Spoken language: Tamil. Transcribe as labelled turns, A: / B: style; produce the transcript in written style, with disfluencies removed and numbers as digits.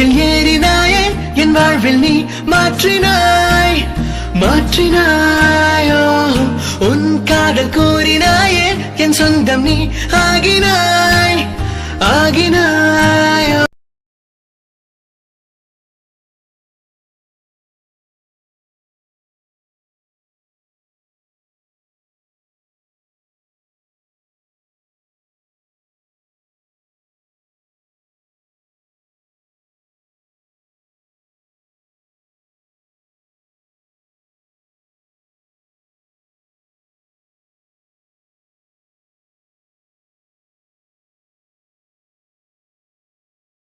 A: நெஞ்சில் ஏறினாயே என் வாழ்வில் நீ மாற்றினாய் மாற்றினாயோ உன் காதல் கூறினாயே என் சொந்தம் நீ ஆகினாய் ஆகினாயோ